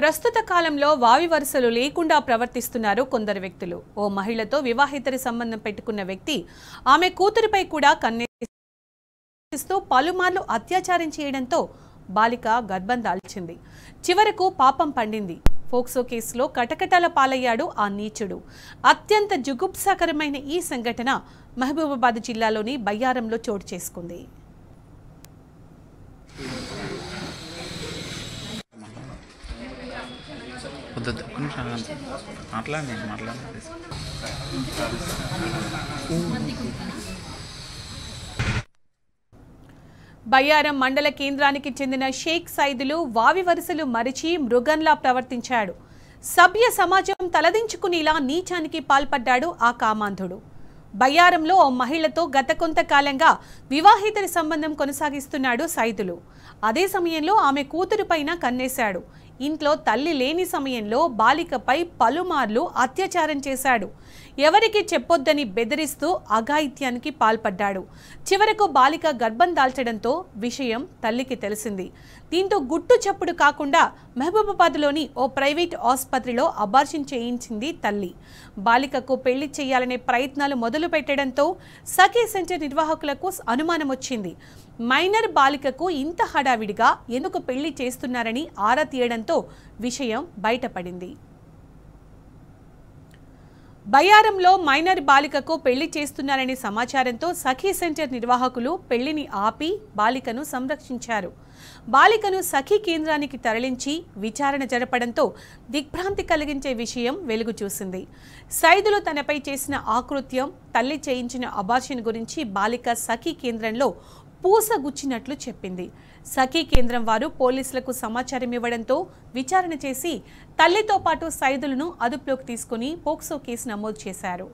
ప్రస్తుత కాలంలో వావి వరుసలు లేకుండా ప్రవర్తిస్తున్నారు కొందరు వ్యక్తులు. ఓ మహిళతో వివాహేతర సంబంధం పెట్టుకున్న వ్యక్తి ఆమె కూతురిపై కూడా కన్నేస్తూ పలుమార్లు అత్యాచారం చేయడంతో బాలిక గర్భం దాల్చింది. చివరకు పాపం పండింది. పోక్సో కేసులో కటకటాల పాలయ్యాడు ఆ నీచుడు. అత్యంత జుగుప్సాకరమైన ఈ సంఘటన మహబూబాబాద్ జిల్లాలోని బయ్యారంలో చోటు చేసుకుంది. బయ్యారం మండల కేంద్రానికి చెందిన షేక్ సైదులు వావి వరుసలు మరిచి మృగంలా ప్రవర్తించాడు. సభ్య సమాజం తలదించుకునేలా నీచానికి పాల్పడ్డాడు ఆ కామాంధుడు. బయ్యారంలో ఓ మహిళతో గత కొంతకాలంగా వివాహేతర సంబంధం కొనసాగిస్తున్నాడు సైదులు. అదే సమయంలో ఆమె కూతురుపైన కన్నేశాడు. ఇంట్లో తల్లి లేని సమయంలో బాలికపై పలుమార్లు అత్యాచారం చేశాడు. ఎవరికి చెప్పొద్దని బెదిరిస్తూ అఘాయిత్యానికి పాల్పడ్డాడు. చివరకు బాలిక గర్భం దాల్చడంతో విషయం తల్లికి తెలిసింది. దీంతో గుట్టు చప్పుడు కాకుండా మహబూబాబాద్లోని ఓ ప్రైవేట్ ఆసుపత్రిలో అబార్షన్ చేయించింది తల్లి. బాలికకు పెళ్లి చేయాలనే ప్రయత్నాలు మొదలు పెట్టడంతో సఖీ సెంటర్ నిర్వాహకులకు అనుమానం వచ్చింది. మైనర్ బాలికకు ఇంత హడావిడిగా ఎందుకు పెళ్లి చేస్తున్నారని ఆరా తీయడంతో విషయం బయటపడింది. బయ్యారంలో మైనర్ బాలికకు పెళ్లి చేస్తున్నారనే సమాచారంతో సఖీ సెంటర్ నిర్వాహకులు పెళ్లిని ఆపి బాలికను సంరక్షించారు. బాలికను సఖీ కేంద్రానికి తరలించి విచారణ జరపడంతో దిగ్భ్రాంతి కలిగించే విషయం వెలుగు చూసింది. సైదులు తనపై చేసిన ఆకృత్యం, తల్లి చేయించిన అబార్షన్ గురించి బాలిక సఖీ కేంద్రంలో పూసగుచ్చినట్లు చెప్పింది. సఖీ కేంద్రం వారు పోలీసులకు సమాచారం ఇవ్వడంతో విచారణ చేసి తల్లితో పాటు సైదులను అదుపులోకి తీసుకుని పోక్సో కేసు నమోదు చేశారు.